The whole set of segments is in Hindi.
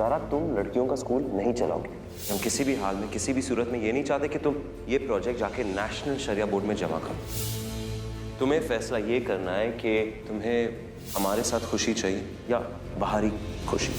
ज़ारा, तुम लड़कियों का स्कूल नहीं चलाओगे। हम किसी भी हाल में, किसी भी सूरत में ये नहीं चाहते कि तुम ये प्रोजेक्ट जाके नेशनल शरिया बोर्ड में जमा करो। तुम्हें फैसला ये करना है कि तुम्हें हमारे साथ खुशी चाहिए या बाहरी खुशी।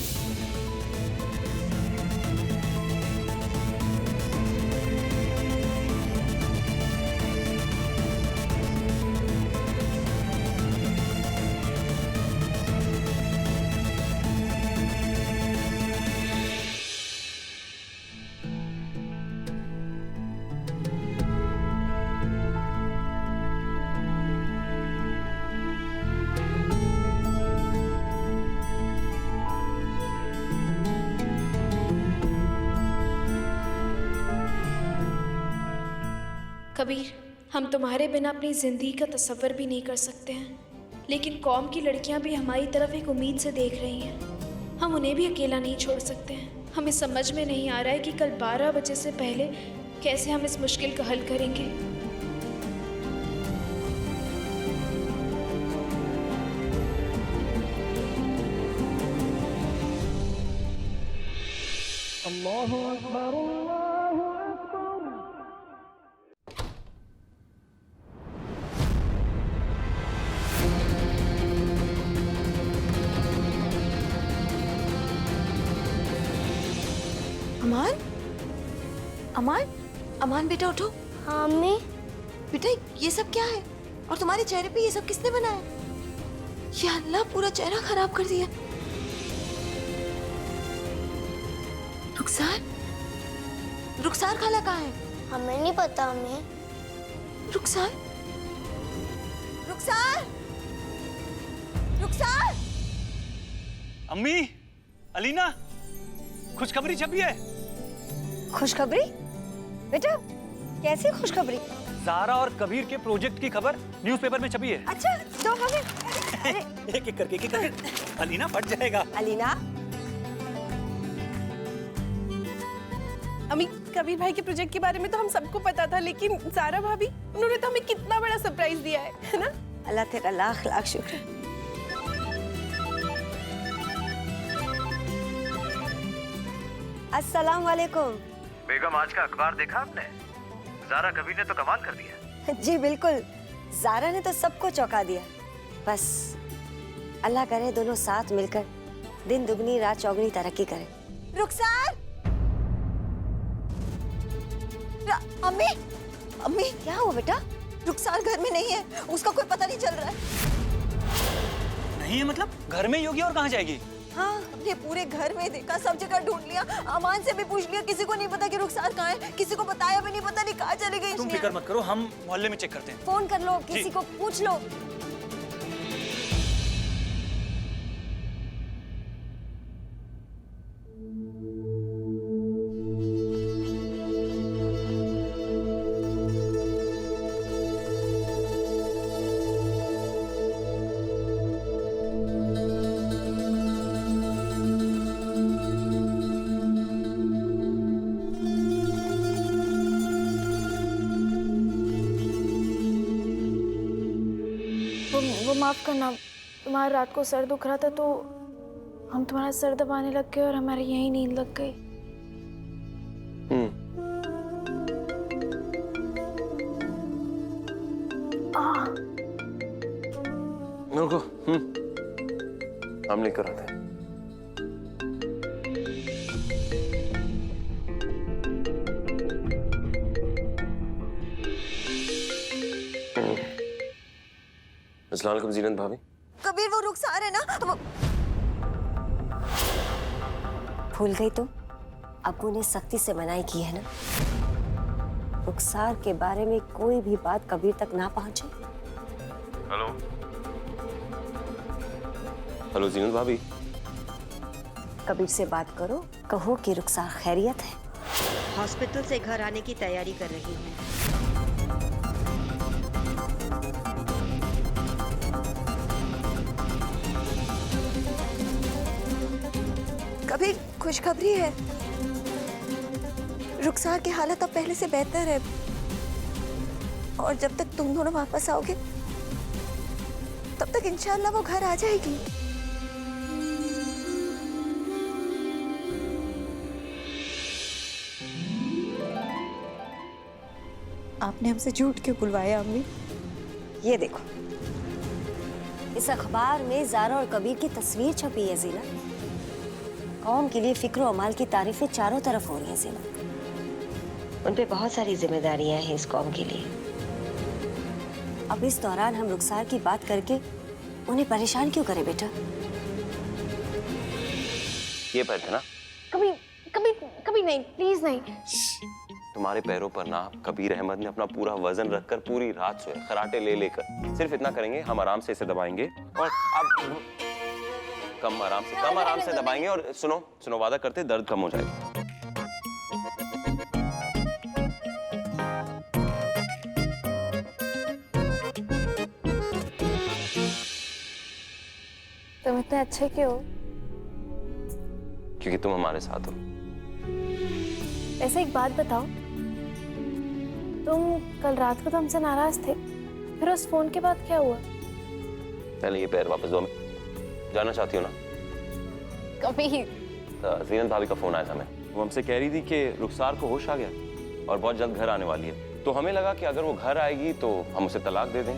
कबीर, हम तुम्हारे बिना अपनी ज़िंदगी का तसव्वुर भी नहीं कर सकते हैं, लेकिन कौम की लड़कियां भी हमारी तरफ एक उम्मीद से देख रही हैं। हम उन्हें भी अकेला नहीं छोड़ सकते हैं। हमें समझ में नहीं आ रहा है कि कल 12 बजे से पहले कैसे हम इस मुश्किल का हल करेंगे। अल्लाहु अकबर, अल्लाहु अकबर। अमान, अमान, अमान बेटा उठो। हाँ अम्मी। बेटा ये सब क्या है? और तुम्हारे चेहरे पे ये सब किसने बनाया? या अल्लाह, पूरा चेहरा खराब कर दिया। रुखसार, रुखसार खाला कहाँ है? हमें नहीं पता अम्मी। रुखसार, रुखसार, रुखसार। अम्मी, अलीना, खुशखबरी छपी है। खुशखबरी? बेटा कैसी खुशखबरी? ज़ारा और कबीर के प्रोजेक्ट की खबर न्यूज़पेपर में छपी है। अच्छा तो हमें एक एक करके अलीना फट जाएगा। अलीना, अम्मी, कबीर भाई के प्रोजेक्ट के बारे में तो हम सबको पता था, लेकिन ज़ारा भाभी, उन्होंने तो हमें कितना बड़ा सरप्राइज दिया है ना? अल्लाह तेरा लाख लाख शुक्र। अस्सलाम वालेकुम। बेगम, आज का अखबार देखा आपने? ज़ारा कबीर ने तो कमाल कर दिया। जी बिल्कुल, ज़ारा ने तो सबको चौंका दिया। बस अल्लाह करे दोनों साथ मिलकर दिन दुगनी रात चौगनी तरक्की करें। रुखसार, अम्मी, अम्मी क्या हुआ बेटा? रुखसार घर में नहीं है, उसका कोई पता नहीं चल रहा है। नहीं है मतलब? घर में ही होगी और कहाँ जाएगी? हाँ, हमने पूरे घर में देखा, सब जगह ढूंढ लिया, अमान से भी पूछ लिया, किसी को नहीं पता कि रुखसार कहाँ है। किसी को बताया भी नहीं, पता नहीं कहाँ चली गई। तुम फिक्र मत करो, हम मोहल्ले में चेक करते हैं। फोन कर लो, किसी को पूछ लो। वो माफ़ करना, तुम्हारा रात को सर दुख रहा था तो हम तुम्हारा सर दबाने लग गए और हमारी यही नींद लग गई। रुको, हम लेकर आते हैं। अस्सलाम वालेकुम जीनत भाभी। कबीर, वो रुखसार है ना? वो भूल गई तुम? अब्बू ने सख्ती से मनाही की है ना, रुखसार के बारे में कोई भी बात कबीर तक ना पहुंचे। हेलो हेलो जीनत भाभी। कबीर से बात करो, कहो कि रुखसार खैरियत है। हॉस्पिटल से घर आने की तैयारी कर रही हूँ। कबीर, खुशखबरी है, रुखसार की हालत अब पहले से बेहतर है और जब तक तुम दोनों वापस आओगे तब तक इंशाअल्लाह वो घर आ जाएगी। आपने हमसे झूठ क्यों बुलवाया अम्मी? ये देखो, इस अखबार में ज़ारा और कबीर की तस्वीर छपी है जीना। कौम के लिए फिक्र और अमाल की तारीफें चारों तरफ हो रही हैं जीना। उन पे बहुत सारी जिम्मेदारियां हैं इस कौम के लिए। अब इस दौरान हम रुखसार की बात करके उन्हें परेशान क्यों करें बेटा? ये पैर थे ना? कभी कभी कभी नहीं, प्लीज नहीं। तुम्हारे पैरों पर ना कबीर अहमद ने अपना पूरा वजन रखकर पूरी रात सोए, खराटे ले लेकर। सिर्फ इतना करेंगे, हम आराम से इसे दबाएंगे और अब कम आराम से दबाएंगे और सुनो वादा करते दर्द कम हो जाएगा। तुम इतने अच्छे क्यों? क्योंकि तुम हमारे साथ हो। ऐसे एक बात बताओ, तुम कल रात को तो हमसे नाराज थे, फिर उस फोन के बाद क्या हुआ? पहले ये पैर वापस दो। जाना चाहती हो ना? कभी जीनत भाभी का फोन आया था, वो हमसे कह रही थी कि रुखसार को होश आ गया और बहुत जल्द घर आने वाली है। तो हमें लगा कि अगर वो घर आएगी तो हम उसे तलाक दे दें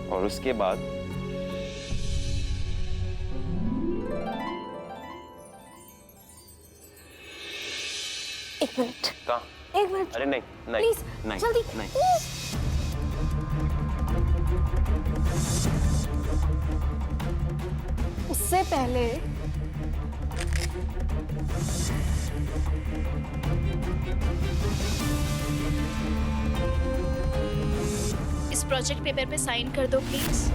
और उसके बाद एक मिनट। कहाँ? एक मिनट। अरे नहीं प्लीज नहीं जल्दी नहीं। उससे पहले इस प्रोजेक्ट पेपर पे साइन कर दो प्लीज।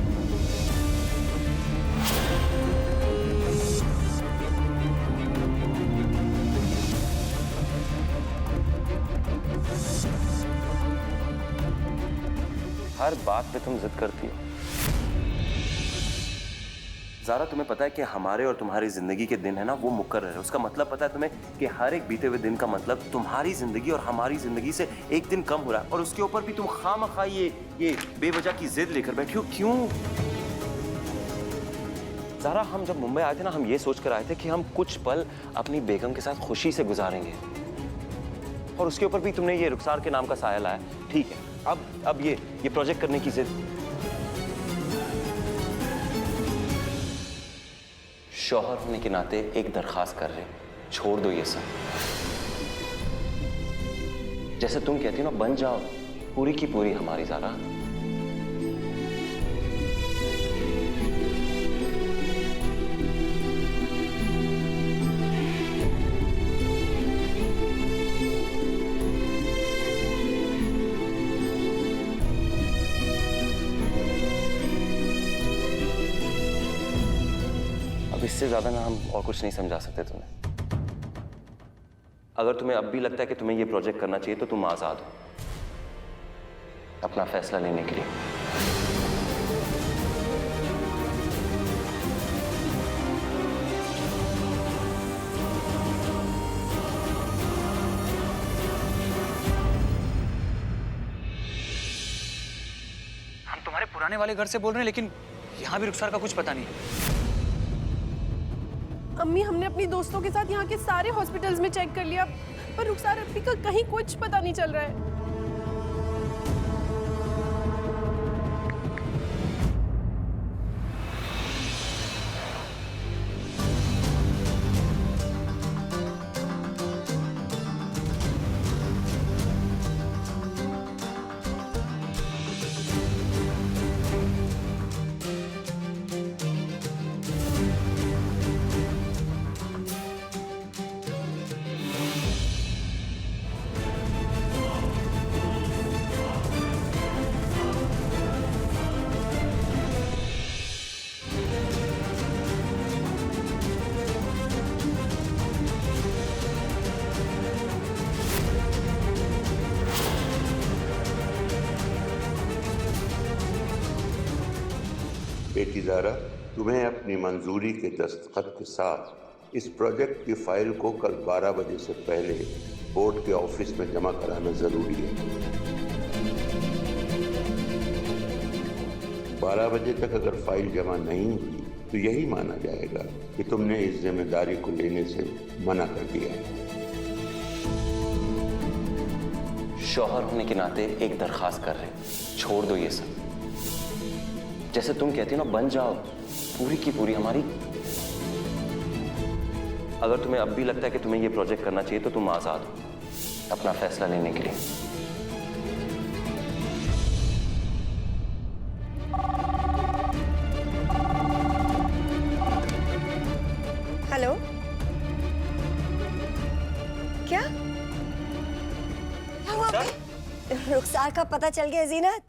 हर बात पे तुम जिद करती हो। ज़ारा, तुम्हें पता है कि हमारे और तुम्हारी जिंदगी के दिन है ना, वो मुकर्रर है। उसका मतलब पता है तुम्हें कि हर एक बीते हुए दिन का मतलब तुम्हारी जिंदगी और हमारी जिंदगी से एक दिन कम हो रहा है। और उसके ऊपर भी तुम खामखा ये बेवजह की जिद लेकर बैठी हो। क्यों? ज़ारा, हम जब मुंबई आए थे ना, हम ये सोच कर आए थे कि हम कुछ पल अपनी बेगम के साथ खुशी से गुजारेंगे, और उसके ऊपर भी तुमने ये रुखसार के नाम का साया लाया। ठीक है, अब ये प्रोजेक्ट करने की जिद। शौहर होने के नाते एक दरखास्त कर रहे, छोड़ दो ये सब। जैसे तुम कहती हो ना, बन जाओ पूरी की पूरी हमारी ज़ारा। इससे ज्यादा ना हम और कुछ नहीं समझा सकते तुम्हें। अगर तुम्हें अब भी लगता है कि तुम्हें ये प्रोजेक्ट करना चाहिए तो तुम आजाद हो अपना फैसला लेने के लिए। हम तुम्हारे पुराने वाले घर से बोल रहे हैं, लेकिन यहाँ भी रुखसार का कुछ पता नहीं। अम्मी, हमने अपनी दोस्तों के साथ यहाँ के सारे हॉस्पिटल्स में चेक कर लिया, पर रुखसार अम्मी का कहीं कुछ पता नहीं चल रहा है। बेटी ज़ारा, तुम्हें अपनी मंजूरी के दस्तखत के साथ इस प्रोजेक्ट की फाइल को कल 12 बजे से पहले बोर्ड के ऑफिस में जमा कराना ज़रूरी है। 12 बजे तक अगर फाइल जमा नहीं हुई तो यही माना जाएगा कि तुमने इस जिम्मेदारी को लेने से मना कर दिया है। शौहर होने के नाते एक दरखास्त कर रहे हैं, छोड़ दो ये सब। जैसे तुम कहती हो ना, बन जाओ पूरी की पूरी हमारी। अगर तुम्हें अब भी लगता है कि तुम्हें ये प्रोजेक्ट करना चाहिए तो तुम आजाद हो अपना फैसला लेने के लिए। हेलो, क्या हुआ? रुखसार का पता चल गया जीनत?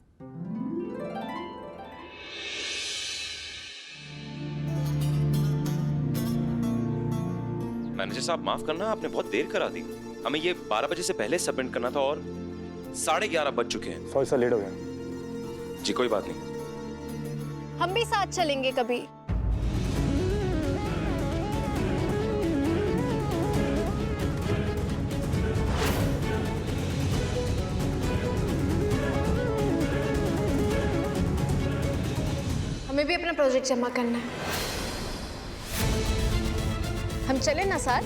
मैनेजर साहब माफ करना, आपने बहुत देर करा दी। हमें ये 12 बजे से पहले सबमिट करना था और 11:30 बज चुके हैं। सॉरी सर, लेट हो गया। जी कोई बात नहीं। हम भी साथ चलेंगे कभी। हमें भी अपना प्रोजेक्ट जमा करना है। हम चले ना साथ?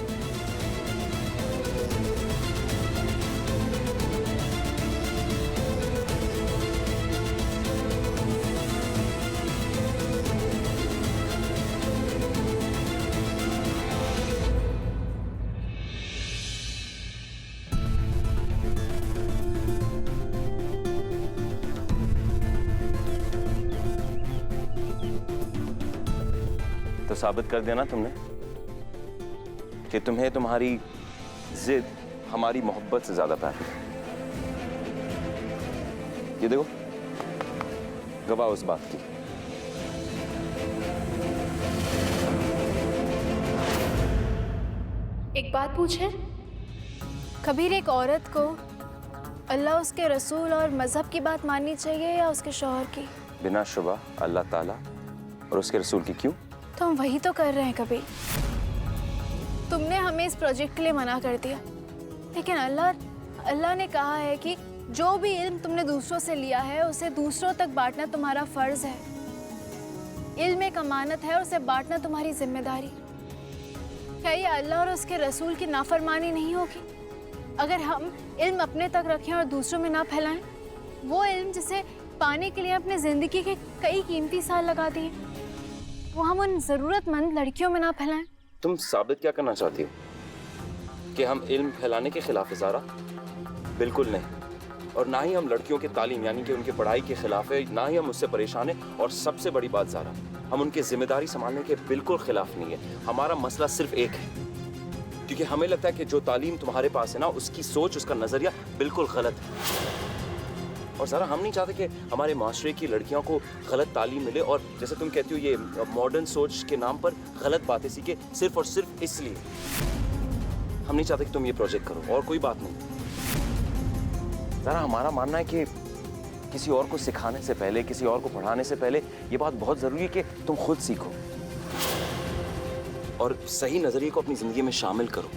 तो साबित कर दिया ना तुमने कि तुम्हें तुम्हारी जिद हमारी मोहब्बत से ज्यादा प्यार है। ये देखो, गवाह उस बात की। एक बात पूछे? कबीर, एक औरत को अल्लाह, उसके रसूल और मजहब की बात माननी चाहिए या उसके शौहर की? बिना शुबा अल्लाह ताला और उसके रसूल की। क्यों? तो हम वही तो कर रहे हैं कबीर। तुमने हमें इस प्रोजेक्ट के लिए मना कर दिया, लेकिन अल्लाह ने कहा है कि जो भी इल्म तुमने दूसरों से लिया है उसे दूसरों तक बांटना तुम्हारा फर्ज है। इल्म एक अमानत है और उसे बांटना तुम्हारी जिम्मेदारी। क्या ये अल्लाह और उसके रसूल की नाफरमानी नहीं होगी अगर हम इल्म अपने तक रखें और दूसरों में ना फैलाएं? वो इल्म जिसे पाने के लिए अपने जिंदगी के कई कीमती साल लगा दिए, वो हम उन जरूरतमंद लड़कियों में ना फैलाएं। तुम साबित क्या करना चाहती हो कि हम इल्म फैलाने के खिलाफ है ज़ारा? बिल्कुल नहीं। और ना ही हम लड़कियों के तालीम यानी कि उनकी पढ़ाई के खिलाफ है, ना ही हम उससे परेशान हैं। और सबसे बड़ी बात ज़ारा, हम उनकी जिम्मेदारी संभालने के बिल्कुल खिलाफ नहीं है। हमारा मसला सिर्फ एक है, क्योंकि हमें लगता है कि जो तालीम तुम्हारे पास है ना, उसकी सोच, उसका नज़रिया बिल्कुल गलत है। और ज़रा हम नहीं चाहते कि हमारे माशरे की लड़कियों को गलत तालीम मिले और जैसे तुम कहती हो ये मॉडर्न सोच के नाम पर गलत बातें सीखे, सिर्फ और सिर्फ इसलिए। हम नहीं चाहते कि तुम ये प्रोजेक्ट करो, और कोई बात नहीं। ज़रा हमारा मानना है कि किसी और को सिखाने से पहले, किसी और को पढ़ाने से पहले ये बात बहुत ज़रूरी है कि तुम खुद सीखो और सही नज़रिए को अपनी ज़िंदगी में शामिल करो,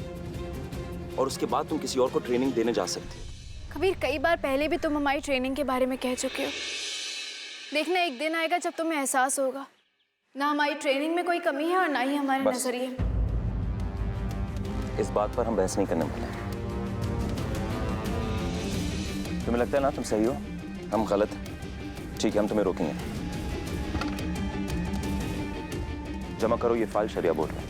और उसके बाद तुम किसी और को ट्रेनिंग देने जा सकते हो। कबीर, कई बार पहले भी तुम हमारी ट्रेनिंग के बारे में कह चुके हो। देखना एक दिन आएगा जब तुम्हें एहसास होगा ना हमारी ट्रेनिंग में कोई कमी है और ना ही हमारे नजरिए। इस बात पर हम बहस नहीं करने वाले। तुम्हें लगता है ना तुम सही हो, हम गलत हैं? ठीक है, हम तुम्हें रोकेंगे। जमा करो ये फाइल शरिया बोर्ड में।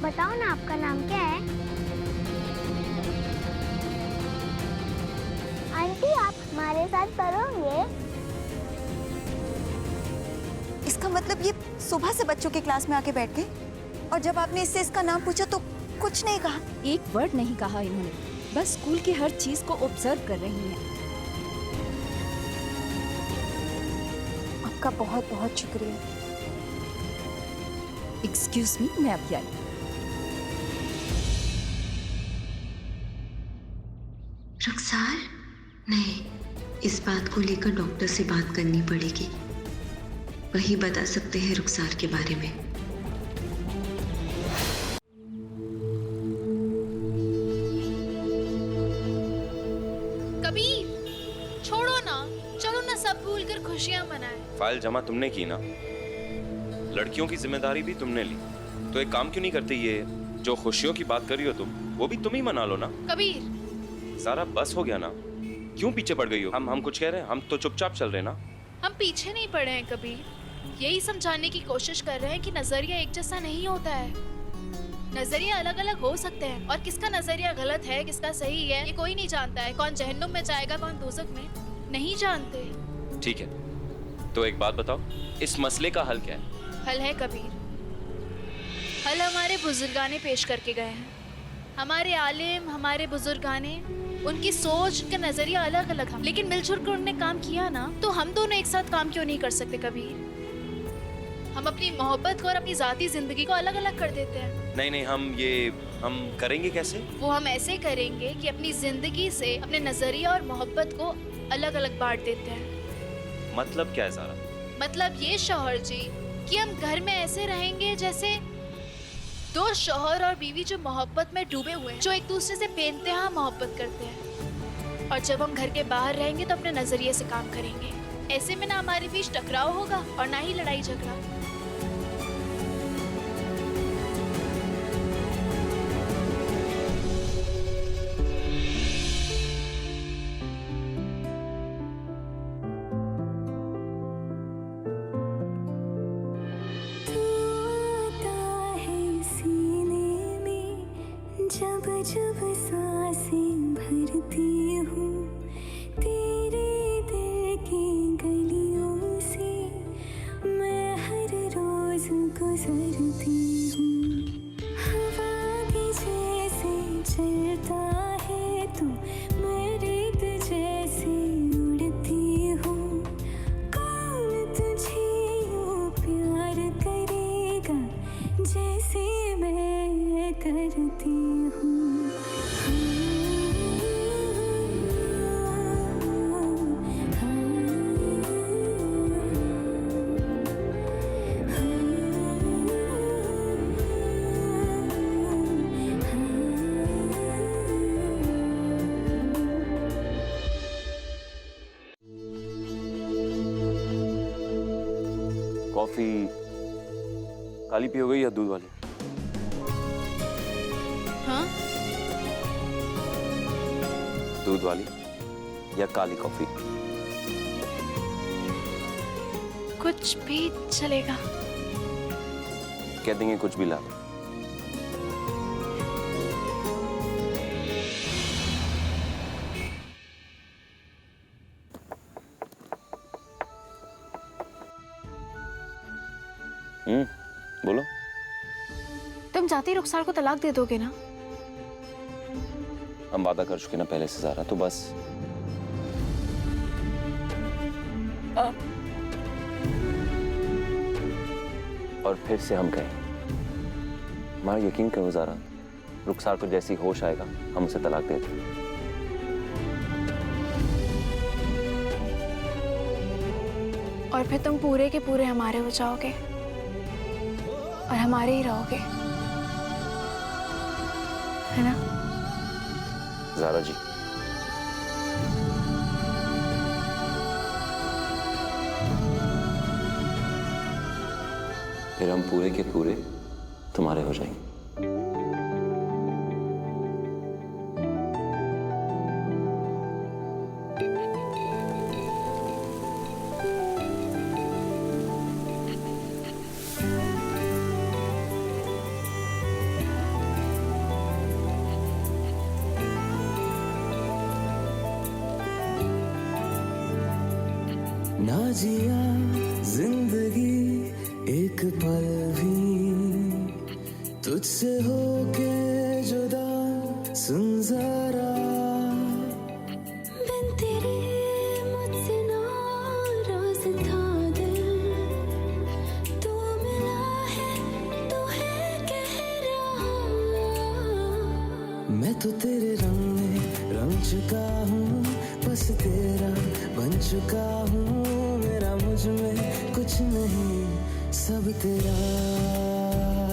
बताओ ना, आपका नाम क्या है? आंटी, आप हमारे साथ पढ़ोगे? इसका मतलब ये सुबह से बच्चों की क्लास में आके बैठ गए और जब आपने इससे इसका नाम पूछा तो कुछ नहीं कहा? एक वर्ड नहीं कहा इन्होंने, बस स्कूल की हर चीज को ऑब्जर्व कर रही हैं। आपका बहुत बहुत शुक्रिया। एक्सक्यूज मी, मैं अभी आई। रुखसार, नहीं, इस बात को लेकर डॉक्टर से बात करनी पड़ेगी। वही बता सकते हैं रुखसार के बारे में। कबीर, छोड़ो ना, चलो ना सब भूल कर खुशियां मनाएं। फाइल जमा तुमने की ना, लड़कियों की जिम्मेदारी भी तुमने ली, तो एक काम क्यों नहीं करती? ये जो खुशियों की बात कर रही हो तुम, वो भी तुम ही मना लो ना। कबीर, सारा बस हो गया ना, क्यों पीछे पड़ गई हो? हम कुछ कह रहे हैं? हम तो चुपचाप चल रहे हैं ना। हम पीछे नहीं पड़े हैं कबीर, यही समझाने की कोशिश कर रहे हैं कि नजरिया एक जैसा नहीं होता है। नजरिया अलग अलग हो सकते हैं, और किसका नजरिया गलत है किसका सही है ये कोई नहीं जानता है। कौन जहन्नुम में जाएगा कौन दोज़ख में, नहीं जानते। ठीक है, तो एक बात बताओ, इस मसले का हल क्या है? हल है कबीर, हल हमारे बुजुर्गाने पेश करके गए हैं। हमारे आलिम, हमारे बुजुर्गाने, उनकी सोच का नजरिया अलग अलग है, लेकिन मिलजुल कर उन्होंने काम किया ना, तो हम दोनों एक साथ काम क्यों नहीं कर सकते कबीर? हम अपनी मोहब्बत को और अपनी जाती जिंदगी को अलग अलग कर देते हैं। नहीं, हम करेंगे कैसे? वो हम ऐसे करेंगे कि अपनी जिंदगी से अपने नजरिया और मोहब्बत को अलग अलग बांट देते हैं। मतलब क्या है सारा? मतलब ये शौहर जी कि हम घर में ऐसे रहेंगे जैसे दो शौहर और बीवी जो मोहब्बत में डूबे हुए हैं, जो एक दूसरे से बेइंतहा मोहब्बत करते हैं। और जब हम घर के बाहर रहेंगे तो अपने नजरिए से काम करेंगे। ऐसे में ना हमारे बीच टकराव होगा और ना ही लड़ाई झगड़ा। जब सांसें भरती हूँ तेरे दिल की गलियों से, मैं हर रोज गुजरती हूँ। हवा के जैसे चलता है तू, मैं रेत जैसे उड़ती हूँ। कौन तुझे यूँ प्यार करेगा जैसे मैं करती हूँ। कॉफी काली पियोगे या दूध वाली? हाँ? दूध वाली या काली कॉफी? कुछ भी चलेगा। कह देंगे कुछ भी ला। बोलो। तुम जाते ही रुखसार को तलाक दे दोगे ना? हम वादा कर चुके ना पहले से ज़ारा, तो बस। और फिर से हम कहें, हमारा यकीन करो ज़ारा, रुखसार को जैसी होश आएगा हम उसे तलाक दे दें। और फिर तुम पूरे के पूरे हमारे हो जाओगे और हमारे ही रहोगे, है ना ज़ारा जी? फिर हम पूरे के पूरे तुम्हारे हो जाएंगे। ना जिया जिंदगी एक पल भी तुझसे होके जुदा, सुन जरा बिन तेरे मुझसे नाराज था दिल, तू मिला है तू है कह रहा। मैं तो तेरे रंग में रंग चुका हूँ, बस तेरा बन चुका हूँ, मेरा मुझ में कुछ नहीं, सब तेरा।